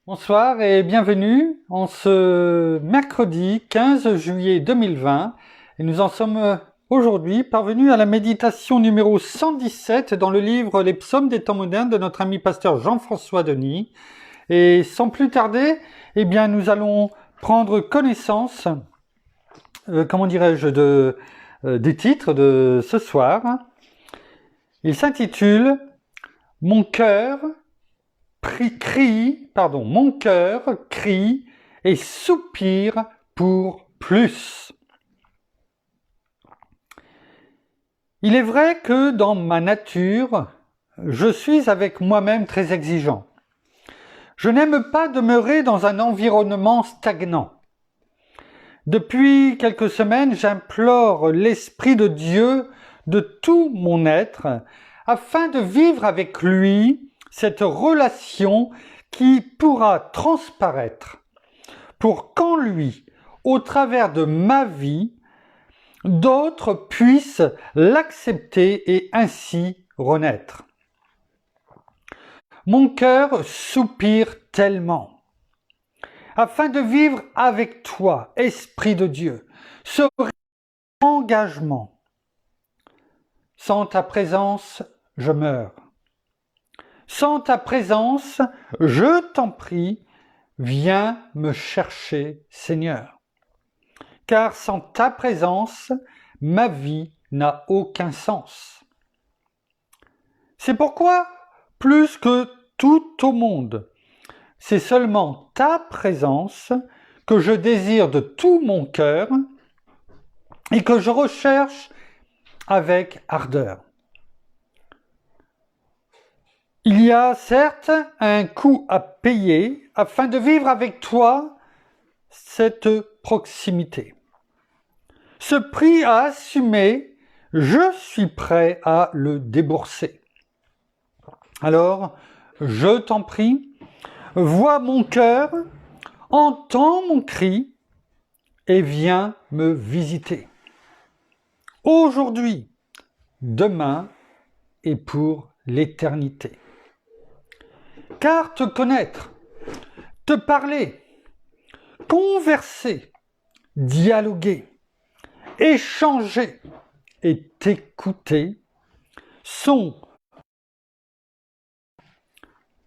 Bonsoir et bienvenue en ce mercredi 15 juillet 2020 et nous en sommes aujourd'hui parvenus à la méditation numéro 117 dans le livre Les Psaumes des temps modernes de notre ami pasteur Jean-François Denis. Et sans plus tarder, nous allons prendre connaissance, des titres de ce soir. Il s'intitule « Mon cœur crie et soupire pour plus. » Il est vrai que dans ma nature, je suis avec moi-même très exigeant. Je n'aime pas demeurer dans un environnement stagnant. Depuis quelques semaines, j'implore l'Esprit de Dieu de tout mon être afin de vivre avec lui cette relation qui pourra transparaître pour qu'en lui, au travers de ma vie, d'autres puissent l'accepter et ainsi renaître. Mon cœur soupire tellement, afin de vivre avec toi, Esprit de Dieu, ce engagement. Sans ta présence, je meurs. Sans ta présence, je t'en prie, viens me chercher, Seigneur. Car sans ta présence, ma vie n'a aucun sens. C'est pourquoi, plus que tout au monde, c'est seulement ta présence que je désire de tout mon cœur et que je recherche avec ardeur. Il y a certes un coût à payer afin de vivre avec toi cette proximité. Ce prix à assumer, je suis prêt à le débourser. Alors, je t'en prie, vois mon cœur, entends mon cri et viens me visiter. Aujourd'hui, demain et pour l'éternité. Car te connaître, te parler, converser, dialoguer, échanger et t'écouter sont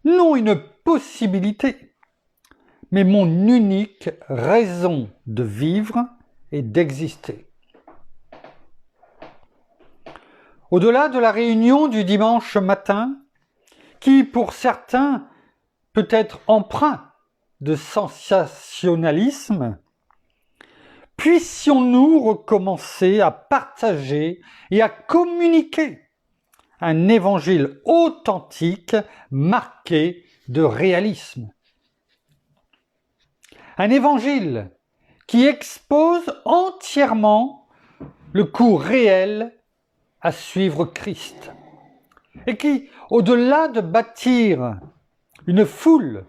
non une possibilité, mais mon unique raison de vivre et d'exister. Au-delà de la réunion du dimanche matin, qui pour certains peut être empreint de sensationnalisme, puissions-nous recommencer à partager et à communiquer un évangile authentique marqué de réalisme. Un évangile qui expose entièrement le coût réel à suivre Christ et qui, au-delà de bâtir une foule,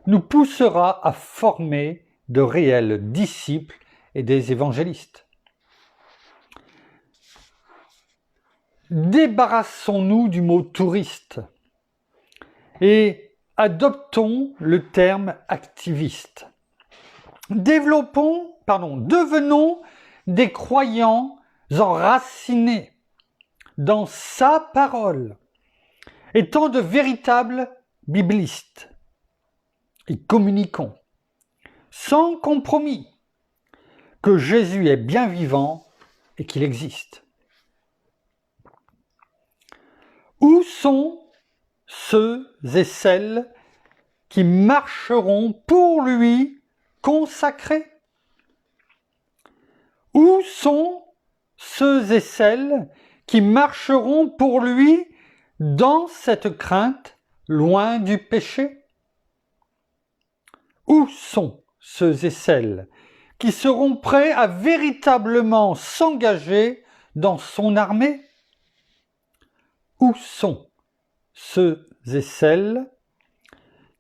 nous poussera à former de réels disciples et des évangélistes. Débarrassons-nous du mot touriste et adoptons le terme activiste. Devenons des croyants enracinés dans sa parole, étant de véritables biblistes, et communiquons sans compromis que Jésus est bien vivant et qu'il existe. Où sont ceux et celles qui marcheront pour lui consacrés? Où sont ceux et celles qui marcheront pour lui dans cette crainte, loin du péché? Où sont ceux et celles qui seront prêts à véritablement s'engager dans son armée? Où sont ceux et celles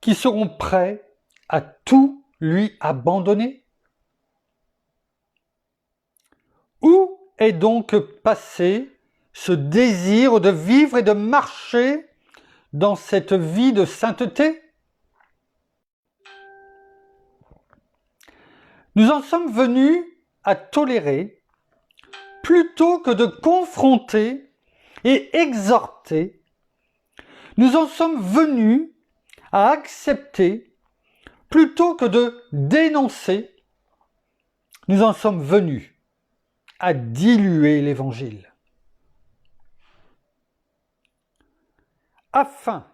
qui seront prêts à tout lui abandonner? Où est donc passé ce désir de vivre et de marcher dans cette vie de sainteté? Nous en sommes venus à tolérer plutôt que de confronter et exhorter. Nous en sommes venus à accepter plutôt que de dénoncer. Nous en sommes venus à diluer l'Évangile. Afin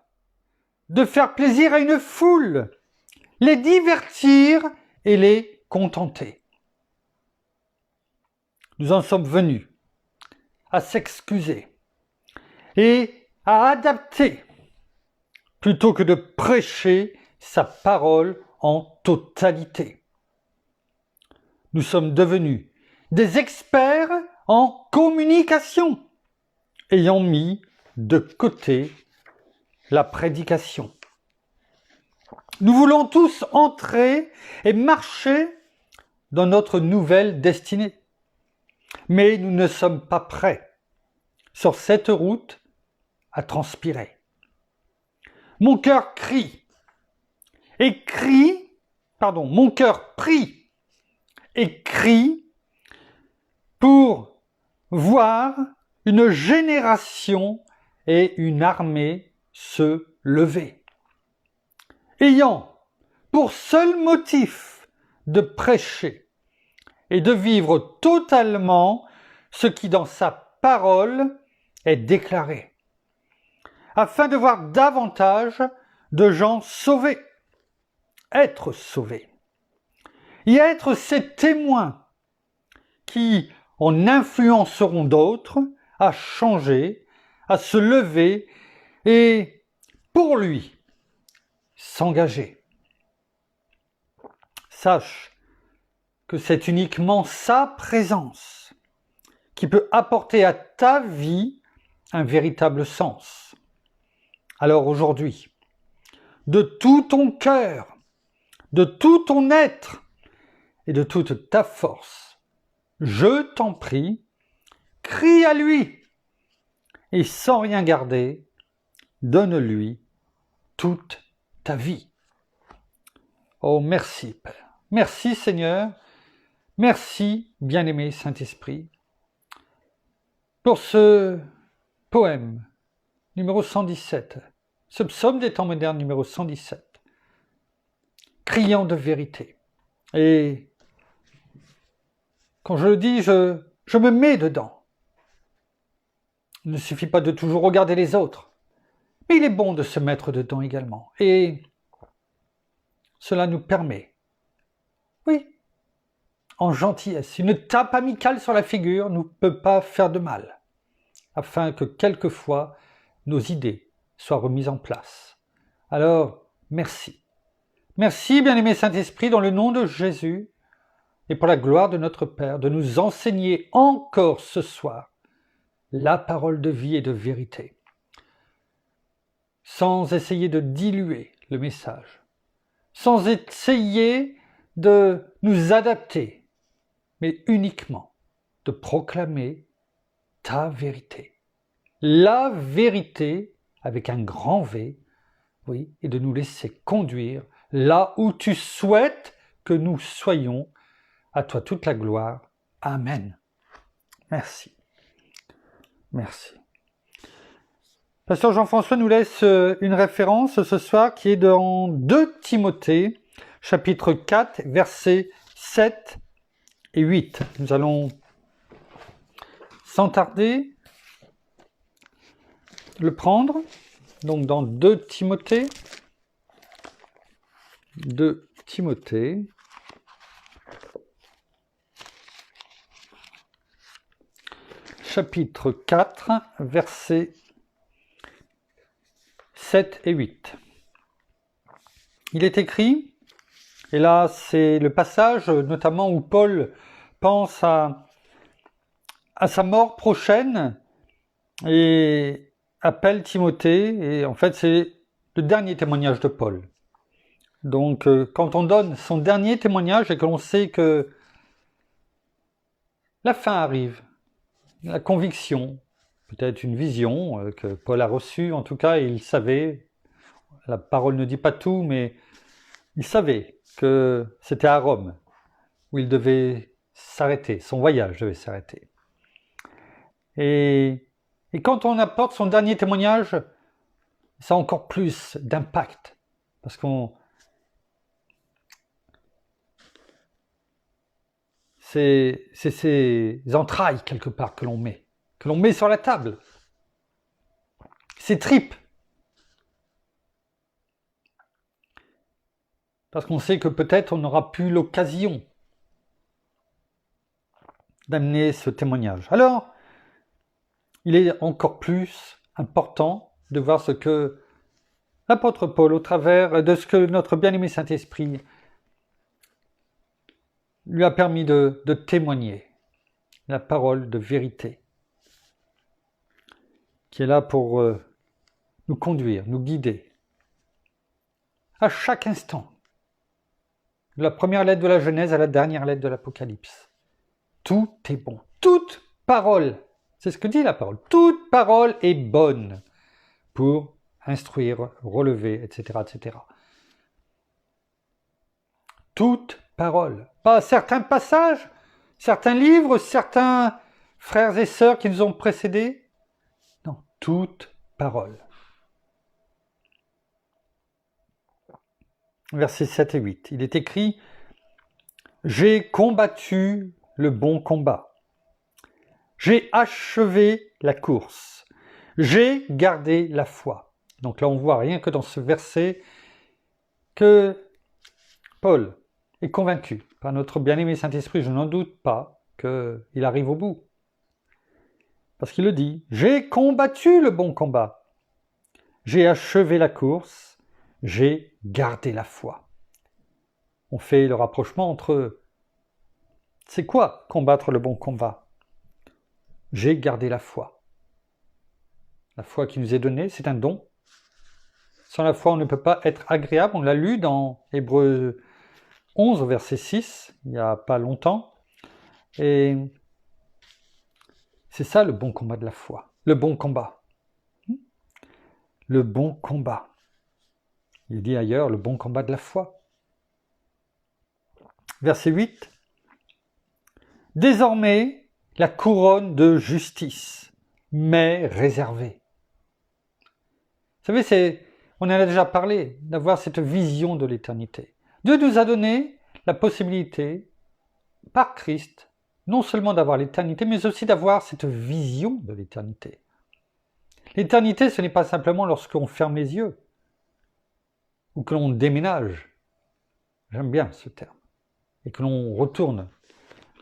de faire plaisir à une foule, les divertir et les contenter. Nous en sommes venus à s'excuser et à adapter plutôt que de prêcher sa parole en totalité. Nous sommes devenus des experts en communication, ayant mis de côté la prédication. Nous voulons tous entrer et marcher dans notre nouvelle destinée. Mais nous ne sommes pas prêts sur cette route à transpirer. Mon cœur mon cœur prie et crie pour voir une génération et une armée se lever, ayant pour seul motif de prêcher et de vivre totalement ce qui dans sa parole est déclaré, afin de voir davantage de gens sauvés, être sauvés, et être ces témoins qui en influenceront d'autres à changer, à se lever et pour lui s'engager. Sache que c'est uniquement sa présence qui peut apporter à ta vie un véritable sens. Alors aujourd'hui, de tout ton cœur, de tout ton être et de toute ta force, je t'en prie, crie à lui et sans rien garder, donne-lui toute ta vie. Oh, merci Père, merci Seigneur, merci bien-aimé Saint-Esprit, pour ce poème numéro 117, ce psaume des temps modernes numéro 117, criant de vérité. Et quand je le dis, je me mets dedans. Il ne suffit pas de toujours regarder les autres, mais il est bon de se mettre dedans également. Et cela nous permet, oui, en gentillesse, une tape amicale sur la figure ne peut pas faire de mal, afin que quelquefois nos idées soient remises en place. Alors, merci. Merci, bien-aimé Saint-Esprit, dans le nom de Jésus, et pour la gloire de notre Père, de nous enseigner encore ce soir la parole de vie et de vérité, sans essayer de diluer le message, sans essayer de nous adapter, mais uniquement de proclamer ta vérité. La vérité avec un grand V, oui, et de nous laisser conduire là où tu souhaites que nous soyons. À toi toute la gloire. Amen. Merci. Merci. Pasteur Jean-François nous laisse une référence ce soir qui est dans 2 Timothée, chapitre 4, versets 7 et 8. Nous allons sans tarder le prendre. Donc dans 2 Timothée, chapitre 4, versets 7 et 8. Il est écrit, et là c'est le passage notamment où Paul pense à sa mort prochaine et appelle Timothée, et en fait c'est le dernier témoignage de Paul. Donc quand on donne son dernier témoignage et que l'on sait que la fin arrive, la conviction, peut-être une vision que Paul a reçue, en tout cas il savait, la parole ne dit pas tout, mais il savait que c'était à Rome où il devait s'arrêter, son voyage devait s'arrêter. Et quand on apporte son dernier témoignage, ça a encore plus d'impact, parce qu'on c'est ses entrailles quelque part que l'on met sur la table, ses tripes, parce qu'on sait que peut-être on n'aura plus l'occasion d'amener ce témoignage. Alors, il est encore plus important de voir ce que l'apôtre Paul, au travers de ce que notre bien-aimé Saint-Esprit lui a permis de témoigner, la parole de vérité, qui est là pour nous conduire, nous guider, à chaque instant, de la première lettre de la Genèse à la dernière lettre de l'Apocalypse. Tout est bon, toute parole, c'est ce que dit la parole, toute parole est bonne pour instruire, relever, etc., etc. Toute parole, pas certains passages, certains livres, certains frères et sœurs qui nous ont précédés, non, toute parole. Versets 7 et 8, il est écrit « J'ai combattu le bon combat, j'ai achevé la course, j'ai gardé la foi. » Donc là, on voit rien que dans ce verset que Paul est convaincu par notre bien-aimé Saint-Esprit, je n'en doute pas, qu'il arrive au bout. Parce qu'il le dit, j'ai combattu le bon combat, j'ai achevé la course, j'ai gardé la foi. On fait le rapprochement entre, c'est quoi combattre le bon combat? J'ai gardé la foi. La foi qui nous est donnée, c'est un don. Sans la foi, on ne peut pas être agréable. On l'a lu dans Hébreux 11, verset 6, il n'y a pas longtemps. Et c'est ça le bon combat de la foi. Le bon combat. Le bon combat. Il dit ailleurs le bon combat de la foi. Verset 8. Désormais, la couronne de justice m'est réservée. Vous savez, on en a déjà parlé, d'avoir cette vision de l'éternité. Dieu nous a donné la possibilité, par Christ, non seulement d'avoir l'éternité, mais aussi d'avoir cette vision de l'éternité. L'éternité, ce n'est pas simplement lorsqu'on ferme les yeux, ou que l'on déménage, j'aime bien ce terme, et que l'on retourne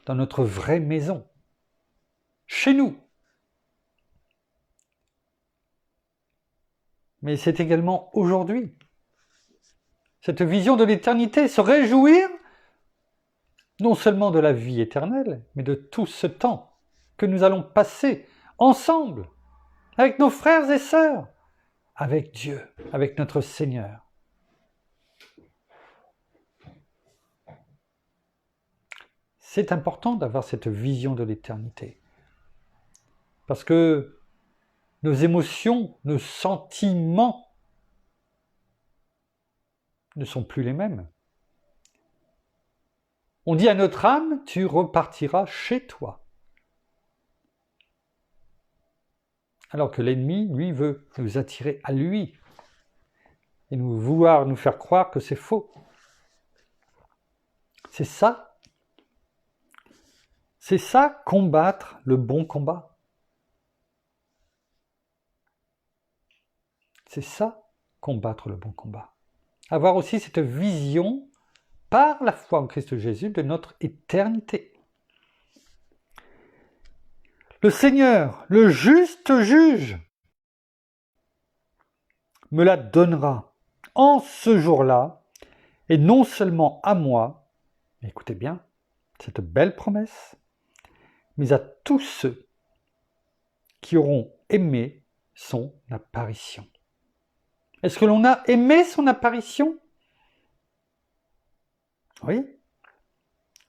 dans notre vraie maison, chez nous. Mais c'est également aujourd'hui. Cette vision de l'éternité, se réjouir non seulement de la vie éternelle, mais de tout ce temps que nous allons passer ensemble, avec nos frères et sœurs, avec Dieu, avec notre Seigneur. C'est important d'avoir cette vision de l'éternité. Parce que nos émotions, nos sentiments ne sont plus les mêmes. On dit à notre âme, tu repartiras chez toi. Alors que l'ennemi, lui, veut nous attirer à lui et vouloir nous faire croire que c'est faux. C'est ça. C'est ça, combattre le bon combat. C'est ça, combattre le bon combat. Avoir aussi cette vision, par la foi en Christ Jésus, de notre éternité. Le Seigneur, le juste juge, me la donnera en ce jour-là, et non seulement à moi, écoutez bien, cette belle promesse, mais à tous ceux qui auront aimé son apparition. Est-ce que l'on a aimé son apparition? Oui.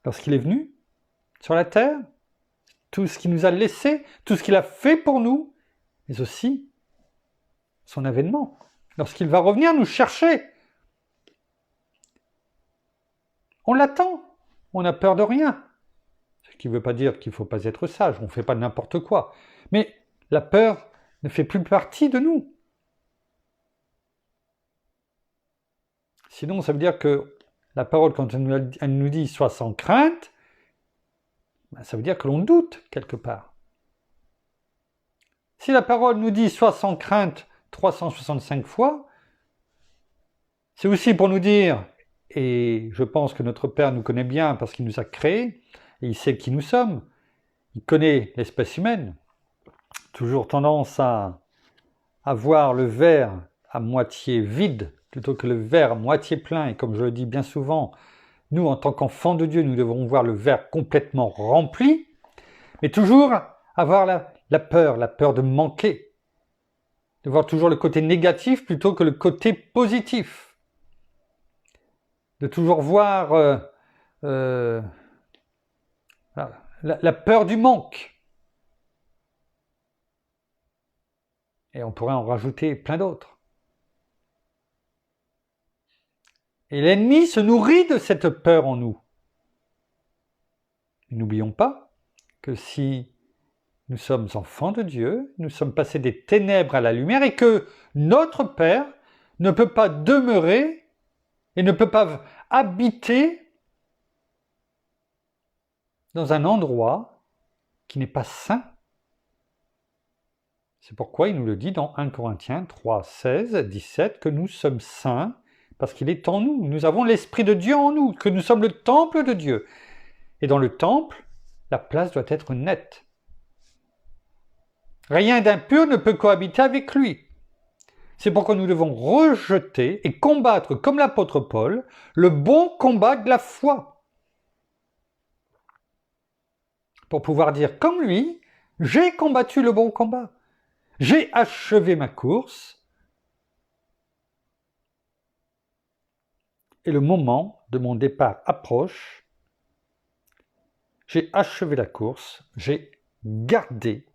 Lorsqu'il est venu sur la terre, tout ce qu'il nous a laissé, tout ce qu'il a fait pour nous, mais aussi son avènement, lorsqu'il va revenir nous chercher. On l'attend. on n'a peur de rien. Ce qui ne veut pas dire qu'il ne faut pas être sage, on ne fait pas n'importe quoi. Mais la peur ne fait plus partie de nous. Sinon, ça veut dire que la parole, quand elle nous dit « sois sans crainte », ça veut dire que l'on doute quelque part. Si la parole nous dit « sois sans crainte » 365 fois, c'est aussi pour nous dire, et je pense que notre Père nous connaît bien parce qu'il nous a créés, et il sait qui nous sommes, il connaît l'espèce humaine, toujours tendance à voir le verre à moitié vide plutôt que le verre à moitié plein, et comme je le dis bien souvent, nous en tant qu'enfants de Dieu, nous devons voir le verre complètement rempli, mais toujours avoir la peur de manquer, de voir toujours le côté négatif plutôt que le côté positif, de toujours voir la peur du manque. Et on pourrait en rajouter plein d'autres. Et l'ennemi se nourrit de cette peur en nous. N'oublions pas que si nous sommes enfants de Dieu, nous sommes passés des ténèbres à la lumière et que notre Père ne peut pas demeurer et ne peut pas habiter dans un endroit qui n'est pas saint. C'est pourquoi il nous le dit dans 1 Corinthiens 3, 16, 17, que nous sommes saints parce qu'il est en nous. Nous avons l'Esprit de Dieu en nous, que nous sommes le temple de Dieu. Et dans le temple, la place doit être nette. Rien d'impur ne peut cohabiter avec lui. C'est pourquoi nous devons rejeter et combattre, comme l'apôtre Paul, le bon combat de la foi. Pour pouvoir dire comme lui, j'ai combattu le bon combat. J'ai achevé ma course. Et le moment de mon départ approche. J'ai achevé la course. J'ai gardé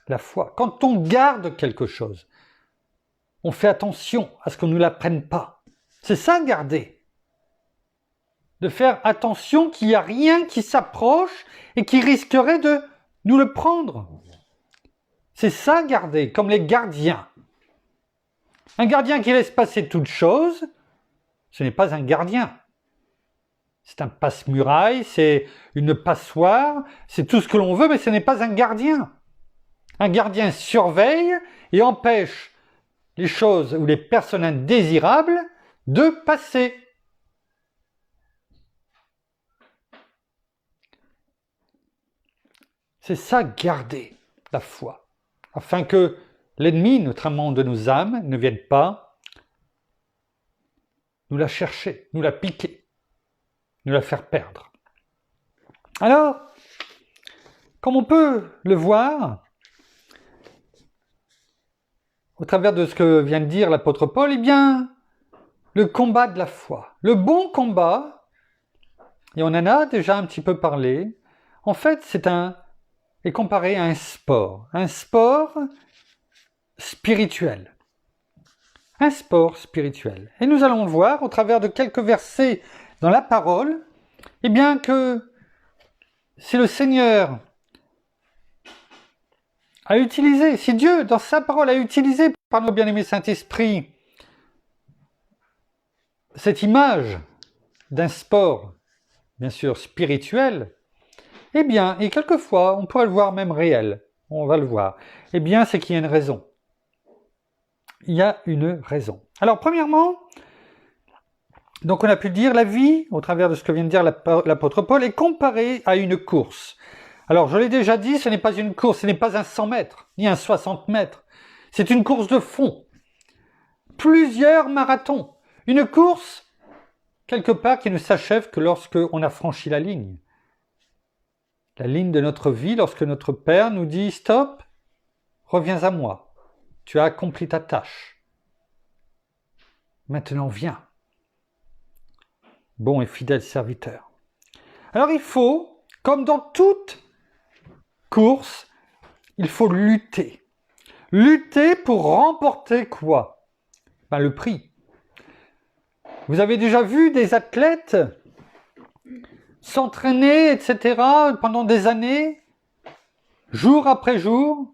la foi. Quand on garde quelque chose, on fait attention à ce qu'on ne nous l'apprenne pas. C'est ça, garder. De faire attention qu'il n'y a rien qui s'approche et qui risquerait de nous le prendre. C'est ça, garder, comme les gardiens. Un gardien qui laisse passer toute chose, ce n'est pas un gardien. C'est un passe-muraille, c'est une passoire, c'est tout ce que l'on veut, mais ce n'est pas un gardien. Un gardien surveille et empêche les choses ou les personnes indésirables de passer. C'est ça, garder la foi, afin que l'ennemi, notamment de nos âmes, ne vienne pas nous la chercher, nous la piquer, nous la faire perdre. Alors, comme on peut le voir, au travers de ce que vient de dire l'apôtre Paul, eh bien, le combat de la foi, le bon combat, et on en a déjà un petit peu parlé, en fait, est comparé à un sport spirituel. Un sport spirituel. Et nous allons voir, au travers de quelques versets dans la parole, eh bien que si le Seigneur a utilisé, si Dieu, dans sa parole, a utilisé par nos bien-aimés Saint-Esprit cette image d'un sport, bien sûr, spirituel, eh bien, et quelquefois, on pourrait le voir même réel, on va le voir, eh bien, c'est qu'il y a une raison. Il y a une raison. Alors, premièrement, donc on a pu dire, la vie, au travers de ce que vient de dire l'apôtre Paul, est comparée à une course. Alors, je l'ai déjà dit, ce n'est pas une course, ce n'est pas un 100 mètres, ni un 60 mètres. C'est une course de fond. Plusieurs marathons. Une course, quelque part, qui ne s'achève que lorsque on a franchi la ligne. La ligne de notre vie, lorsque notre Père nous dit « Stop, reviens à moi, tu as accompli ta tâche. Maintenant viens, bon et fidèle serviteur. » Alors il faut, comme dans toute course, il faut lutter. Lutter pour remporter quoi? Ben, le prix. Vous avez déjà vu des athlètes s'entraîner, etc., pendant des années, jour après jour,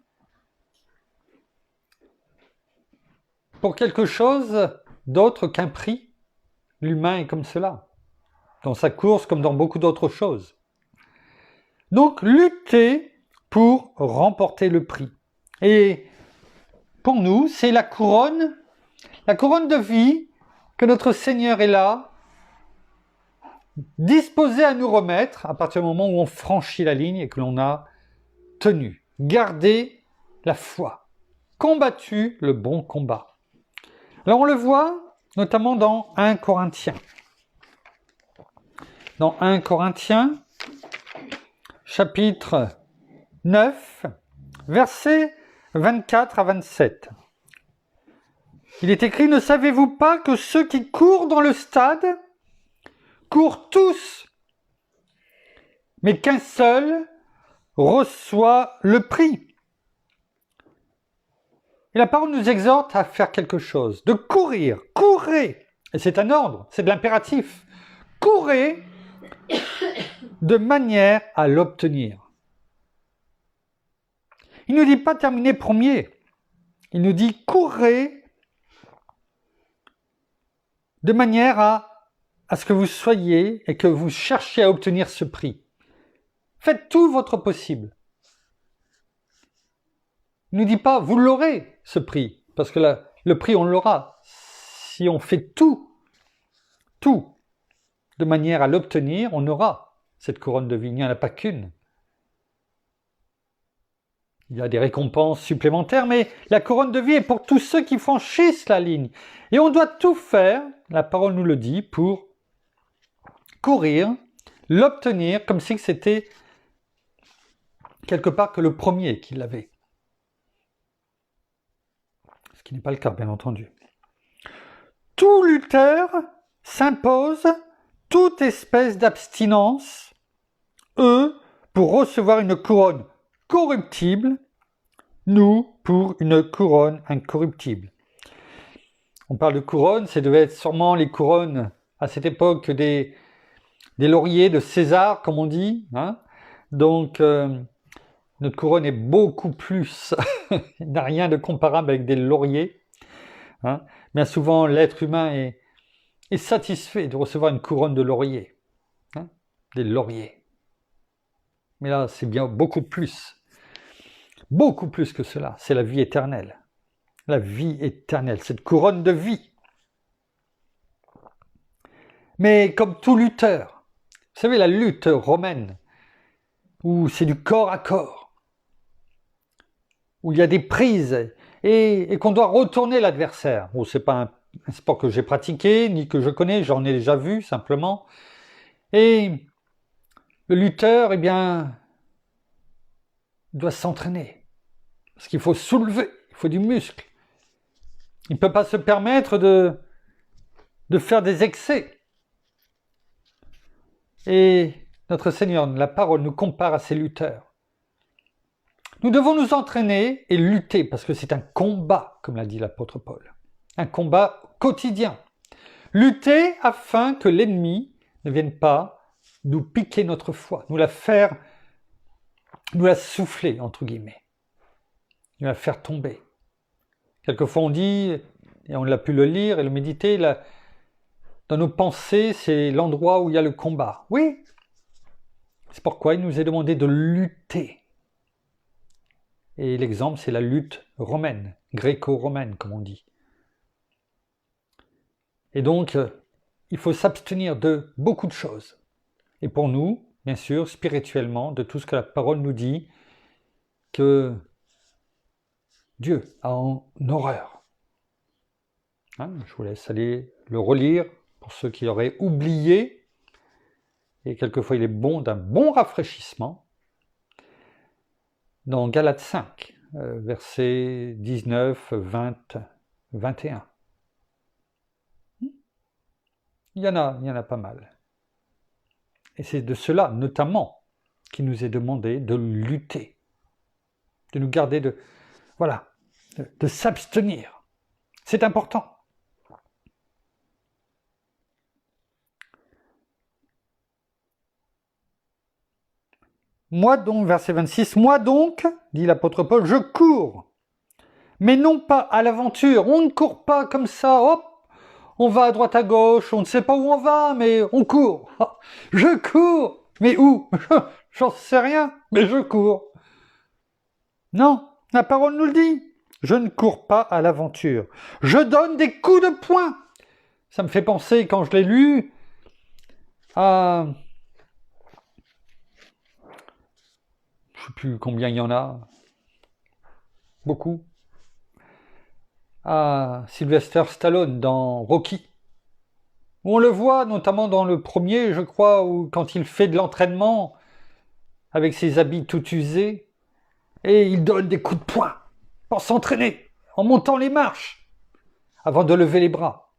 pour quelque chose d'autre qu'un prix. L'humain est comme cela, dans sa course comme dans beaucoup d'autres choses. Donc, lutter pour remporter le prix. Et pour nous, c'est la couronne de vie que notre Seigneur est là, disposé à nous remettre à partir du moment où on franchit la ligne et que l'on a tenu, gardé la foi, combattu le bon combat. Alors on le voit notamment dans 1 Corinthiens. Dans 1 Corinthiens, chapitre 9, versets 24 à 27. Il est écrit « Ne savez-vous pas que ceux qui courent dans le stade courent tous, mais qu'un seul reçoit le prix ?» Et la parole nous exhorte à faire quelque chose, de courir, courez. Et c'est un ordre, c'est de l'impératif. Courez de manière à l'obtenir. Il ne nous dit pas terminer premier. Il nous dit courez de manière à ce que vous soyez et que vous cherchiez à obtenir ce prix. Faites tout votre possible. Il ne nous dit pas vous l'aurez ce prix, parce que le prix on l'aura si on fait tout de manière à l'obtenir, on aura cette couronne de vie. Il n'y en a pas qu'une. Il y a des récompenses supplémentaires, mais la couronne de vie est pour tous ceux qui franchissent la ligne. Et on doit tout faire, la parole nous le dit, pour courir, l'obtenir, comme si c'était quelque part que le premier qui l'avait. Ce qui n'est pas le cas, bien entendu. Tout lutteur s'impose toute espèce d'abstinence, eux, pour recevoir une couronne corruptible, nous, pour une couronne incorruptible. On parle de couronne, ça devait être sûrement les couronnes, à cette époque, des lauriers de César, comme on dit. Hein. Donc, notre couronne est beaucoup plus, il n'a rien de comparable avec des lauriers. Hein. Bien souvent, l'être humain est satisfait de recevoir une couronne de laurier. Hein, des lauriers. Mais là, c'est bien beaucoup plus que cela. C'est la vie éternelle. La vie éternelle, cette couronne de vie. Mais comme tout lutteur, vous savez, la lutte romaine, où c'est du corps à corps, où il y a des prises et qu'on doit retourner l'adversaire. Bon, c'est pas un sport que j'ai pratiqué, ni que je connais, j'en ai déjà vu simplement. Et le lutteur, eh bien, doit s'entraîner. Parce qu'il faut soulever, il faut du muscle. Il ne peut pas se permettre de faire des excès. Et notre Seigneur, la parole, nous compare à ces lutteurs. Nous devons nous entraîner et lutter, parce que c'est un combat, comme l'a dit l'apôtre Paul. Un combat quotidien. Lutter afin que l'ennemi ne vienne pas nous piquer notre foi, nous la souffler, entre guillemets. Nous la faire tomber. Quelquefois on dit, et on l'a pu le lire et le méditer, dans nos pensées, c'est l'endroit où il y a le combat. Oui, c'est pourquoi il nous est demandé de lutter. Et l'exemple, c'est la lutte romaine, gréco-romaine, comme on dit. Et donc, il faut s'abstenir de beaucoup de choses. Et pour nous, bien sûr, spirituellement, de tout ce que la parole nous dit, que Dieu a en horreur. Hein, je vous laisse aller le relire pour ceux qui l'auraient oublié. Et quelquefois, il est bon d'un bon rafraîchissement. Dans Galates 5, versets 19, 20, 21. Il y en a pas mal. Et c'est de cela, notamment, qu'il nous est demandé de lutter, de nous garder de s'abstenir. C'est important. Moi donc, verset 26, moi donc, dit l'apôtre Paul, je cours, mais non pas à l'aventure. On ne court pas comme ça, hop, on va à droite à gauche, on ne sait pas où on va, mais on court. Je cours, mais où? J'en sais rien, mais je cours. Non, la parole nous le dit. Je ne cours pas à l'aventure. Je donne des coups de poing. Ça me fait penser, quand je l'ai lu, à... Je ne sais plus combien il y en a. Beaucoup. À Sylvester Stallone dans Rocky. Où on le voit, notamment dans le premier, je crois, où quand il fait de l'entraînement, avec ses habits tout usés, et il donne des coups de poing pour s'entraîner, en montant les marches, avant de lever les bras.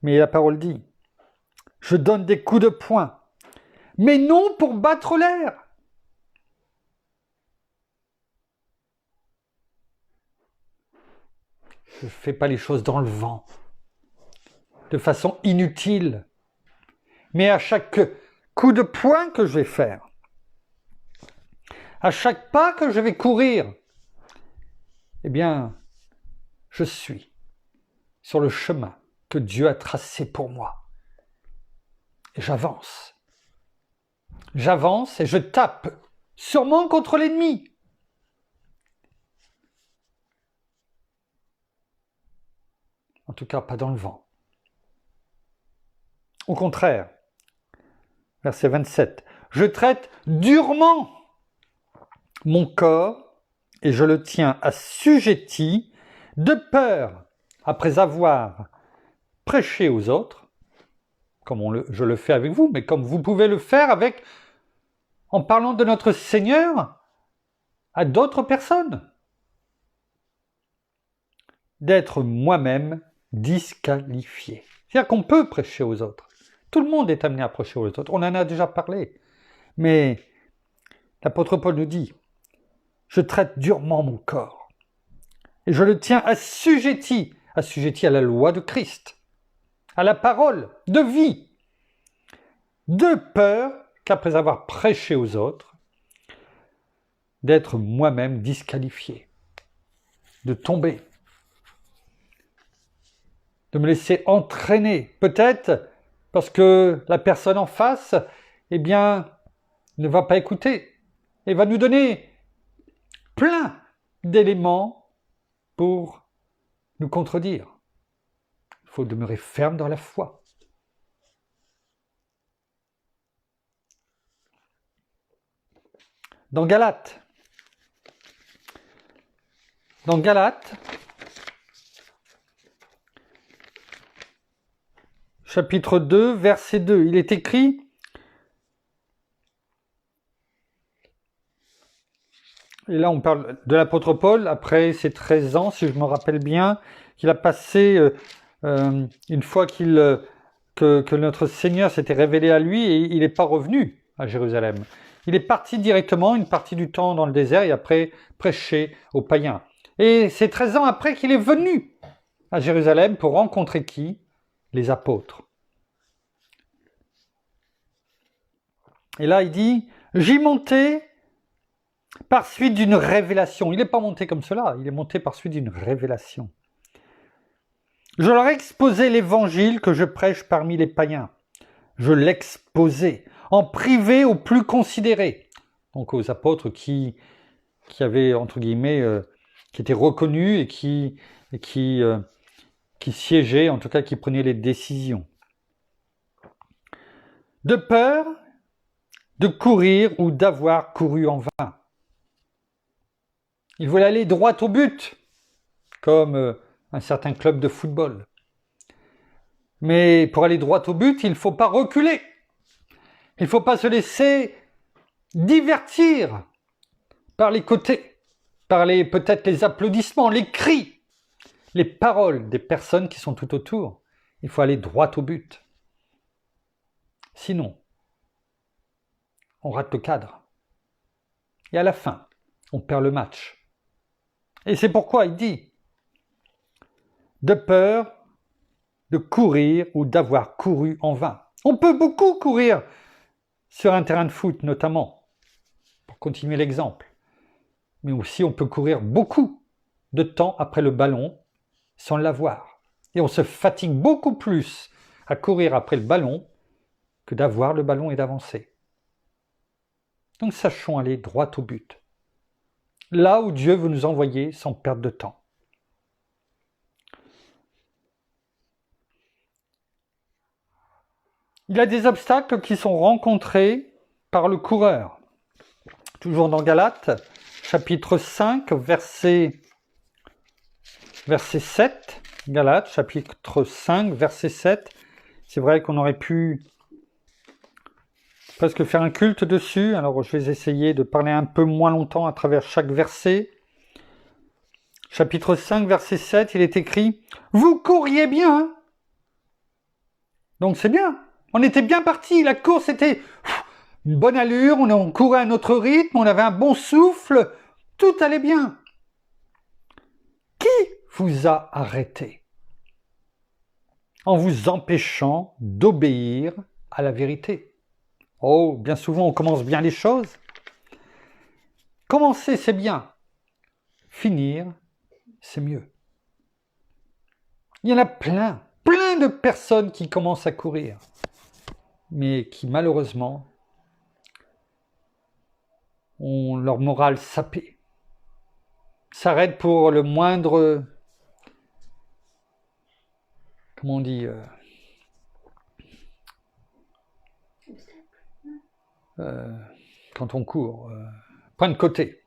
Mais la parole dit, je donne des coups de poing, mais non pour battre l'air. Je ne fais pas les choses dans le vent, de façon inutile. Mais à chaque coup de poing que je vais faire, à chaque pas que je vais courir, eh bien, je suis sur le chemin que Dieu a tracé pour moi. Et j'avance. J'avance et je tape, sûrement contre l'ennemi. En tout cas, pas dans le vent. Au contraire, verset 27, je traite durement mon corps et je le tiens assujetti de peur, après avoir prêché aux autres, comme je le fais avec vous, mais comme vous pouvez le faire en parlant de notre Seigneur à d'autres personnes, d'être moi-même disqualifié. C'est-à-dire qu'on peut prêcher aux autres. Tout le monde est amené à prêcher aux autres. On en a déjà parlé. Mais l'apôtre Paul nous dit, je traite durement mon corps. Et je le tiens assujetti à la loi de Christ, à la parole de vie, de peur qu'après avoir prêché aux autres, d'être moi-même disqualifié, de tomber, de me laisser entraîner, peut-être parce que la personne en face, eh bien, ne va pas écouter et va nous donner plein d'éléments pour nous contredire. Il faut demeurer ferme dans la foi. Dans Galates, chapitre 2, verset 2, il est écrit, et là on parle de l'apôtre Paul, après ses 13 ans, si je me rappelle bien, qu'il a passé une fois que notre Seigneur s'était révélé à lui, et il n'est pas revenu à Jérusalem. Il est parti directement, une partie du temps dans le désert, et après prêcher aux païens. Et c'est 13 ans après qu'il est venu à Jérusalem pour rencontrer qui? Les apôtres. Et là, il dit, j'y montais par suite d'une révélation. Il n'est pas monté comme cela, il est monté par suite d'une révélation. Je leur exposais l'évangile que je prêche parmi les païens. Je l'exposais en privé aux plus considérés. Donc aux apôtres qui avaient, entre guillemets, qui étaient reconnus et qui siégeaient, en tout cas qui prenaient les décisions. De peur de courir ou d'avoir couru en vain. Il voulait aller droit au but, comme un certain club de football. Mais pour aller droit au but, il ne faut pas reculer. Il ne faut pas se laisser divertir par les côtés, par peut-être les applaudissements, les cris, les paroles des personnes qui sont tout autour. Il faut aller droit au but. Sinon, on rate le cadre. Et à la fin, on perd le match. Et c'est pourquoi il dit, de peur de courir ou d'avoir couru en vain. On peut beaucoup courir sur un terrain de foot notamment. pour continuer l'exemple. Mais aussi, on peut courir beaucoup de temps après le ballon sans l'avoir. Et on se fatigue beaucoup plus à courir après le ballon que d'avoir le ballon et d'avancer. Donc sachons aller droit au but. Là où Dieu veut nous envoyer sans perdre de temps. Il y a des obstacles qui sont rencontrés par le coureur. Toujours dans Galates, chapitre 5, verset 7. Galates, chapitre 5, verset 7. C'est vrai qu'on aurait pu presque faire un culte dessus. Alors je vais essayer de parler un peu moins longtemps à travers chaque verset. Chapitre 5, verset 7, il est écrit « Vous couriez bien !» Donc c'est bien. On était bien partis. La course était une bonne allure. On courait à notre rythme. On avait un bon souffle. Tout allait bien. Qui vous a arrêté en vous empêchant d'obéir à la vérité? Oh, bien souvent, on commence bien les choses. Commencer, c'est bien. Finir, c'est mieux. Il y en a plein de personnes qui commencent à courir, mais qui malheureusement ont leur morale sapée. S'arrêtent pour le moindre, comment on dit, quand on court, point de côté.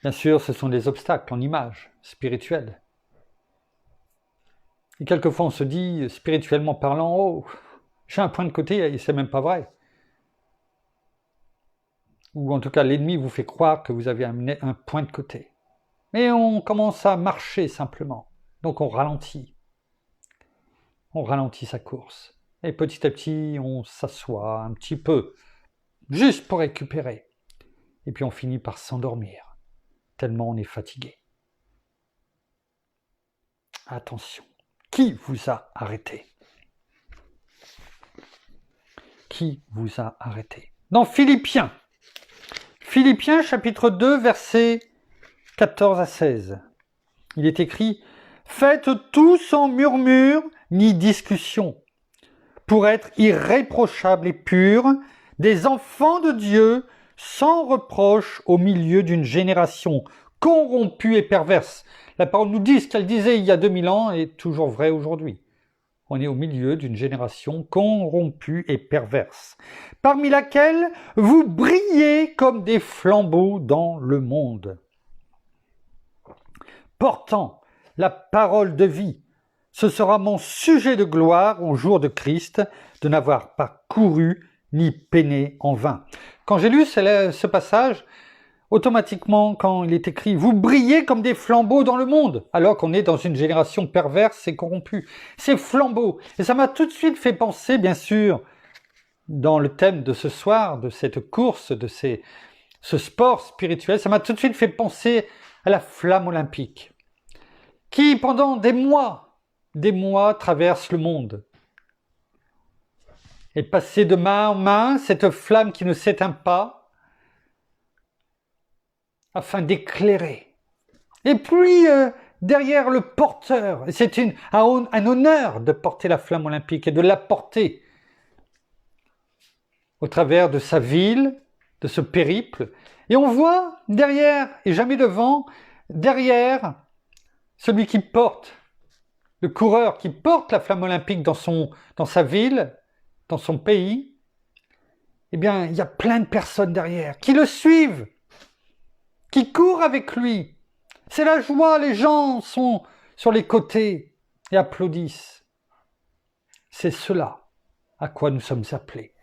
Bien sûr, ce sont des obstacles en images spirituelles. Et quelquefois, on se dit, spirituellement parlant, oh, j'ai un point de côté, et c'est même pas vrai. Ou en tout cas, l'ennemi vous fait croire que vous avez un point de côté. Mais on commence à marcher simplement. Donc on ralentit. On ralentit sa course. Et petit à petit, on s'assoit un petit peu, juste pour récupérer. Et puis on finit par s'endormir, tellement on est fatigué. Attention. Qui vous a arrêté? Qui vous a arrêté? Dans Philippiens, chapitre 2, versets 14 à 16, il est écrit « Faites tout sans murmure ni discussion, pour être irréprochables et purs, des enfants de Dieu, sans reproche au milieu d'une génération corrompue et perverse. » La parole nous dit ce qu'elle disait il y a 2000 ans est toujours vrai aujourd'hui. On est au milieu d'une génération corrompue et perverse, parmi laquelle vous brillez comme des flambeaux dans le monde, portant la parole de vie. Ce sera mon sujet de gloire au jour de Christ, de n'avoir pas couru ni peiné en vain. Quand j'ai lu ce passage, automatiquement, quand il est écrit « Vous brillez comme des flambeaux dans le monde », alors qu'on est dans une génération perverse et corrompue. Ces flambeaux. Et ça m'a tout de suite fait penser, bien sûr, dans le thème de ce soir, de cette course, de ce sport spirituel, ça m'a tout de suite fait penser à la flamme olympique, qui, pendant des mois, traverse le monde. Et passée de main en main, cette flamme qui ne s'éteint pas, afin d'éclairer. Et puis, derrière le porteur, c'est un honneur de porter la flamme olympique et de la porter au travers de sa ville, de ce périple. Et on voit derrière, et jamais devant, derrière celui qui porte, le coureur qui porte la flamme olympique dans sa ville, dans son pays, eh bien, il y a plein de personnes derrière qui le suivent, qui courent avec lui. C'est la joie, les gens sont sur les côtés et applaudissent. C'est cela à quoi nous sommes appelés.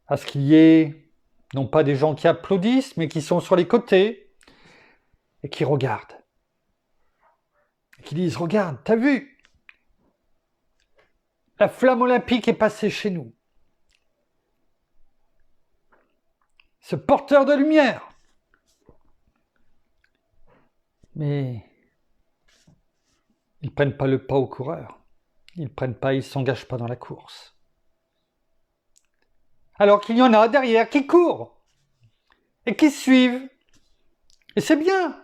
À ce qu'il y ait, non pas des gens qui applaudissent, mais qui sont sur les côtés et qui regardent. Et qui disent, regarde, t'as vu? La flamme olympique est passée chez nous. Ce porteur de lumière. Mais ils ne prennent pas le pas au coureur. Ils ne s'engagent pas dans la course. Alors qu'il y en a derrière qui courent et qui suivent. Et c'est bien.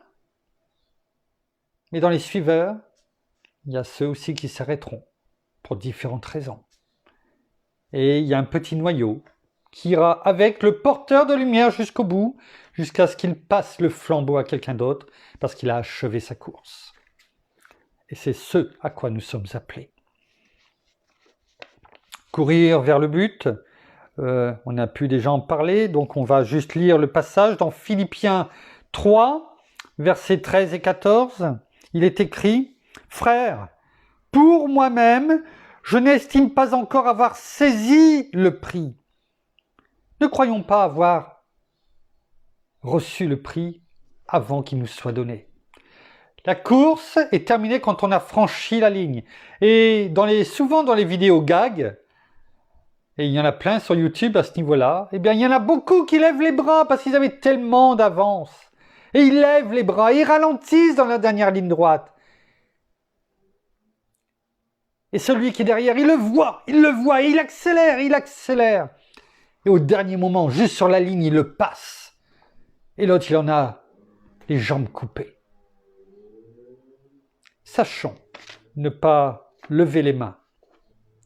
Mais dans les suiveurs, il y a ceux aussi qui s'arrêteront pour différentes raisons. Et il y a un petit noyau qui ira avec le porteur de lumière jusqu'au bout, jusqu'à ce qu'il passe le flambeau à quelqu'un d'autre, parce qu'il a achevé sa course. Et c'est ce à quoi nous sommes appelés. Courir vers le but, on a pu déjà en parler, donc on va juste lire le passage dans Philippiens 3, versets 13 et 14. Il est écrit « Frères, pour moi-même, je n'estime pas encore avoir saisi le prix. Ne croyons pas avoir reçu le prix avant qu'il nous soit donné. La course est terminée quand on a franchi la ligne. Et souvent dans les vidéos gags, et il y en a plein sur YouTube à ce niveau-là, eh bien il y en a beaucoup qui lèvent les bras parce qu'ils avaient tellement d'avance. Et ils lèvent les bras, ils ralentissent dans la dernière ligne droite. Et celui qui est derrière, il le voit, et il accélère. Et au dernier moment, juste sur la ligne, il le passe. Et l'autre, il en a les jambes coupées. Sachons ne pas lever les mains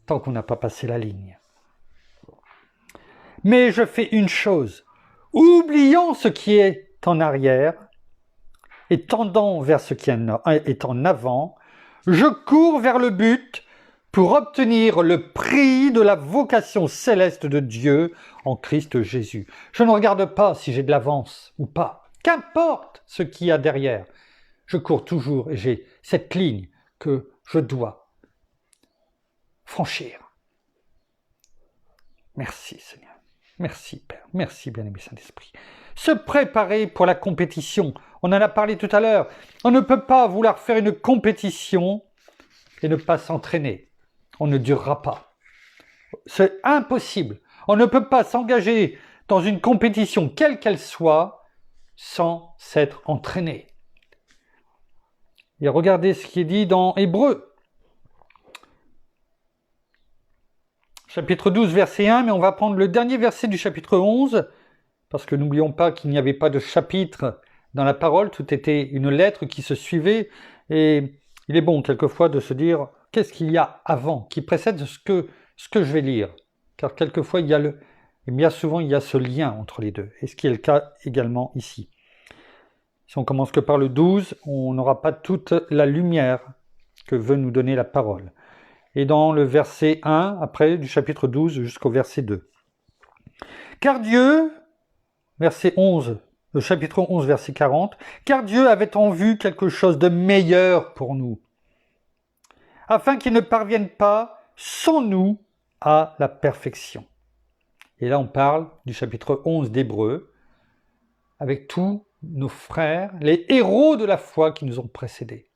tant qu'on n'a pas passé la ligne. Mais je fais une chose, oublions ce qui est en arrière et tendant vers ce qui est en avant, je cours vers le but pour obtenir le prix de la vocation céleste de Dieu en Christ Jésus. Je ne regarde pas si j'ai de l'avance ou pas, qu'importe ce qu'il y a derrière. Je cours toujours et j'ai cette ligne que je dois franchir. Merci Seigneur. Merci Père, merci bien-aimé Saint-Esprit. Se préparer pour la compétition, on en a parlé tout à l'heure. On ne peut pas vouloir faire une compétition et ne pas s'entraîner. On ne durera pas. C'est impossible. On ne peut pas s'engager dans une compétition, quelle qu'elle soit, sans s'être entraîné. Et regardez ce qui est dit dans Hébreux. Chapitre 12, verset 1, mais on va prendre le dernier verset du chapitre 11, parce que n'oublions pas qu'il n'y avait pas de chapitre dans la parole, tout était une lettre qui se suivait, et il est bon quelquefois de se dire, qu'est-ce qu'il y a avant, qui précède ce que je vais lire, car quelquefois bien souvent il y a ce lien entre les deux, et ce qui est le cas également ici. Si on commence que par le 12, on n'aura pas toute la lumière que veut nous donner la parole. Et dans le verset 1, après, du chapitre 12 jusqu'au verset 2. Car Dieu, verset 11, le chapitre 11, verset 40, car Dieu avait en vue quelque chose de meilleur pour nous, afin qu'il ne parvienne pas sans nous à la perfection. Et là, on parle du chapitre 11 d'Hébreux, avec tous nos frères, les héros de la foi qui nous ont précédés.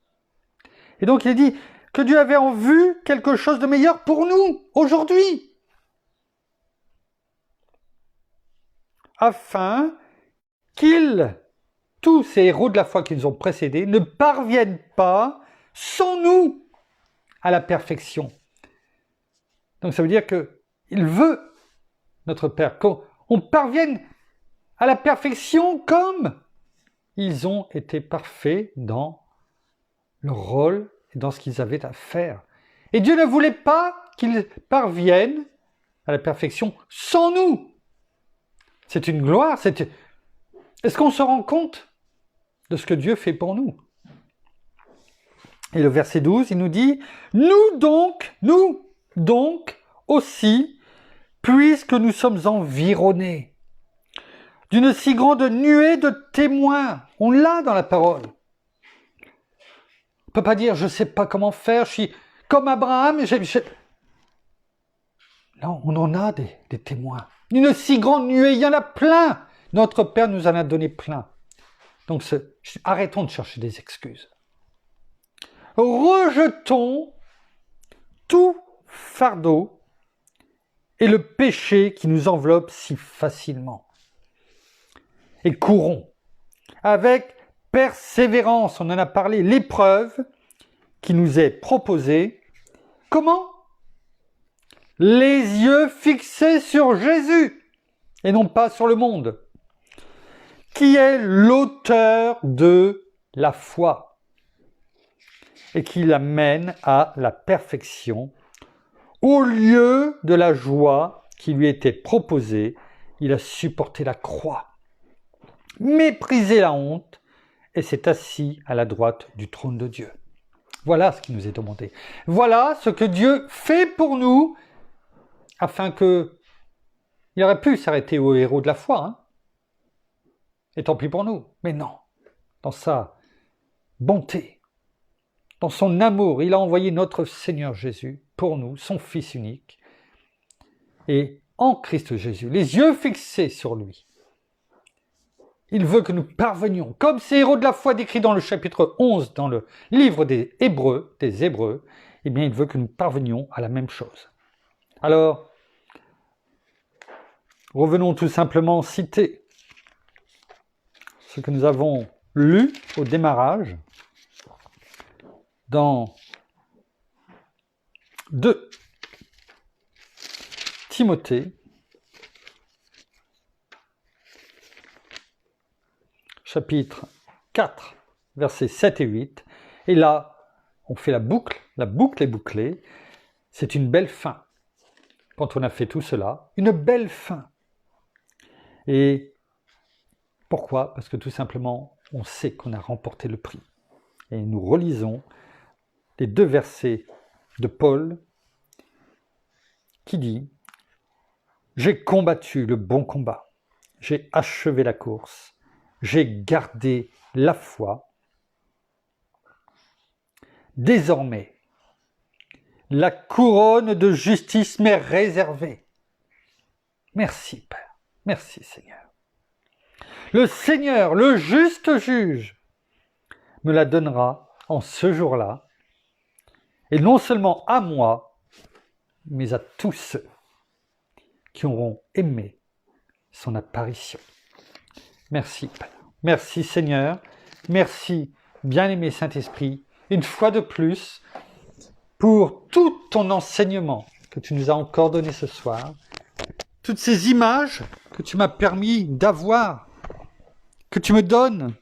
Et donc, il est dit que Dieu avait en vue quelque chose de meilleur pour nous, aujourd'hui. Afin tous ces héros de la foi qui nous ont précédés, ne parviennent pas, sans nous, à la perfection. Donc ça veut dire qu'il veut, notre Père, qu'on parvienne à la perfection comme ils ont été parfaits dans leur rôle et dans ce qu'ils avaient à faire. Et Dieu ne voulait pas qu'ils parviennent à la perfection sans nous. C'est une gloire. Est-ce qu'on se rend compte de ce que Dieu fait pour nous? Et le verset 12, il nous dit « Nous donc aussi, puisque nous sommes environnés d'une si grande nuée de témoins. » On l'a dans la parole. On ne peut pas dire « Je ne sais pas comment faire, je suis comme Abraham. » Non, on en a des témoins. Une si grande nuée, il y en a plein. Notre Père nous en a donné plein. Donc arrêtons de chercher des excuses. Rejetons tout fardeau et le péché qui nous enveloppe si facilement. Et courons avec persévérance, on en a parlé, l'épreuve qui nous est proposée. Comment? Les yeux fixés sur Jésus. et non pas sur le monde, qui est l'auteur de la foi et qui l'amène à la perfection. Au lieu de la joie qui lui était proposée, il a supporté la croix, méprisé la honte et s'est assis à la droite du trône de Dieu. Voilà ce qui nous est demandé. Voilà ce que Dieu fait pour nous afin que il aurait pu s'arrêter au héros de la foi. Hein. Et tant pis pour nous. Mais non. Dans sa bonté, dans son amour, il a envoyé notre Seigneur Jésus pour nous, son Fils unique. Et en Christ Jésus, les yeux fixés sur lui, il veut que nous parvenions, comme ces héros de la foi décrits dans le chapitre 11, dans le livre des Hébreux, eh bien il veut que nous parvenions à la même chose. Alors, revenons tout simplement citer ce que nous avons lu au démarrage dans 2 Timothée, chapitre 4, versets 7 et 8. Et là, on fait la boucle est bouclée. C'est une belle fin. Quand on a fait tout cela, une belle fin. Et pourquoi? Parce que tout simplement, on sait qu'on a remporté le prix. Et nous relisons les 2 versets de Paul qui dit « J'ai combattu le bon combat, j'ai achevé la course, j'ai gardé la foi. Désormais, la couronne de justice m'est réservée. » Merci Père, merci Seigneur. Le Seigneur, le juste juge, me la donnera en ce jour-là, et non seulement à moi, mais à tous ceux qui auront aimé son apparition. Merci Père, merci Seigneur, merci bien-aimé Saint-Esprit, une fois de plus, pour tout ton enseignement que tu nous as encore donné ce soir, toutes ces images que tu m'as permis d'avoir, que tu me donnes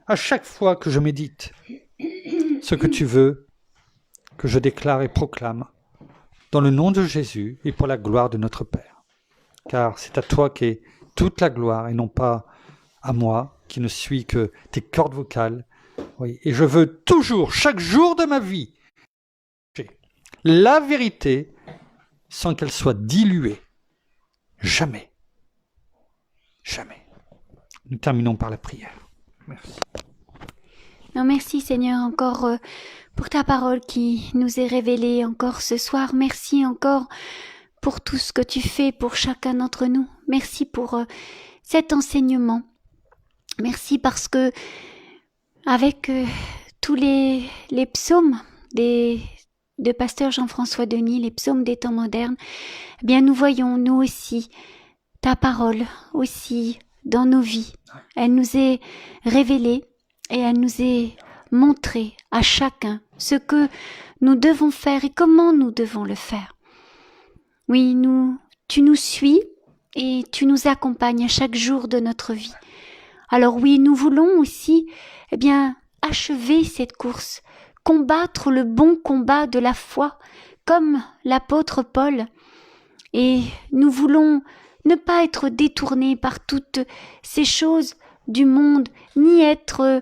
à chaque fois que je médite ce que tu veux que je déclare et proclame dans le nom de Jésus et pour la gloire de notre Père. Car c'est à toi qu'est toute la gloire et non pas à moi qui ne suis que tes cordes vocales. Oui, et je veux toujours, chaque jour de ma vie, la vérité sans qu'elle soit diluée. Jamais. Jamais. Nous terminons par la prière. Merci. Non, merci Seigneur encore pour ta parole qui nous est révélée encore ce soir. Merci encore pour tout ce que tu fais pour chacun d'entre nous. Merci pour cet enseignement. Merci parce que avec tous les psaumes de pasteur Jean-François Denis, les psaumes des temps modernes, eh bien nous voyons nous aussi ta parole aussi dans nos vies. Elle nous est révélée et elle nous est montrée à chacun ce que nous devons faire et comment nous devons le faire. Oui, tu nous suis et tu nous accompagnes à chaque jour de notre vie. Alors oui, nous voulons aussi, eh bien, achever cette course, combattre le bon combat de la foi, comme l'apôtre Paul. Et nous voulons ne pas être détournés par toutes ces choses du monde, ni être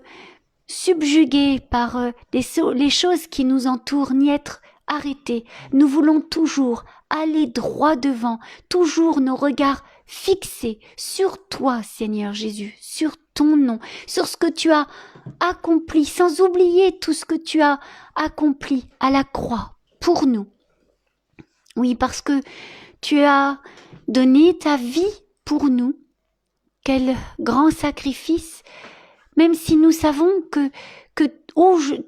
subjugués par les choses qui nous entourent, ni être arrêtés. Nous voulons toujours aller droit devant, toujours nos regards fixés sur toi, Seigneur Jésus, sur ton nom, sur ce que tu as accompli, sans oublier tout ce que tu as accompli à la croix pour nous. Oui, parce que tu as donné ta vie pour nous. Quel grand sacrifice, même si nous savons que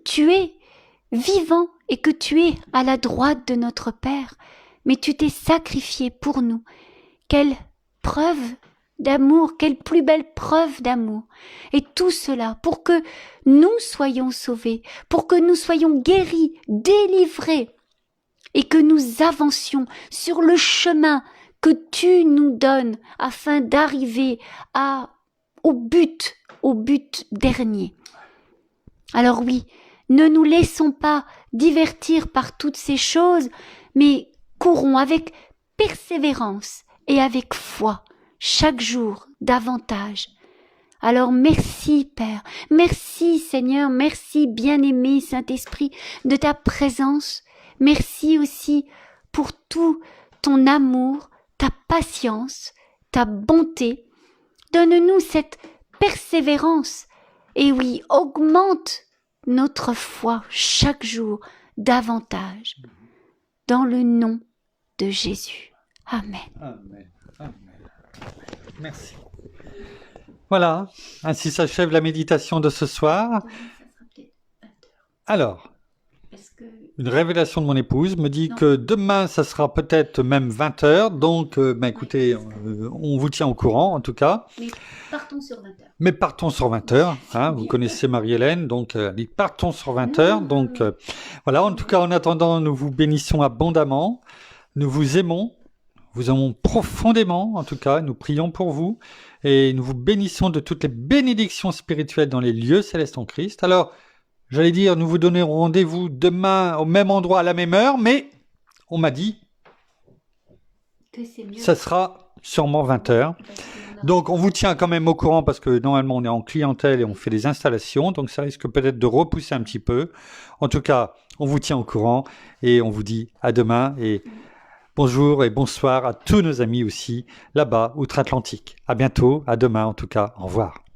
tu es vivant et que tu es à la droite de notre Père, mais tu t'es sacrifié pour nous. Quelle preuve d'amour, quelle plus belle preuve d'amour. Et tout cela pour que nous soyons sauvés, pour que nous soyons guéris, délivrés, et que nous avancions sur le chemin que tu nous donnes afin d'arriver au but dernier. Alors oui, ne nous laissons pas divertir par toutes ces choses, mais courons avec persévérance et avec foi, chaque jour davantage. Alors merci Père, merci Seigneur, merci bien-aimé Saint-Esprit de ta présence, merci aussi pour tout ton amour, ta patience, ta bonté. Donne-nous cette persévérance et oui, augmente notre foi chaque jour davantage. Dans le nom de Jésus. Amen. Amen. Amen. Merci. Voilà, ainsi s'achève la méditation de ce soir. Alors, une révélation de mon épouse me dit que demain, ça sera peut-être même 20h. Donc, écoutez, on vous tient au courant, en tout cas. Mais partons sur 20h. Mais partons sur 20h. Hein, vous connaissez Marie-Hélène, donc partons sur 20h. Donc, voilà, en tout cas, en attendant, nous vous bénissons abondamment. Nous vous aimons profondément, en tout cas. Nous prions pour vous. Et nous vous bénissons de toutes les bénédictions spirituelles dans les lieux célestes en Christ. Alors, j'allais dire, nous vous donnerons rendez-vous demain au même endroit à la même heure, mais on m'a dit que ça sera sûrement 20h. Donc, on vous tient quand même au courant parce que normalement, on est en clientèle et on fait des installations. Donc, ça risque peut-être de repousser un petit peu. En tout cas, on vous tient au courant et on vous dit à demain. Et bonjour et bonsoir à tous nos amis aussi là-bas, outre-Atlantique. À bientôt, à demain en tout cas. Au revoir.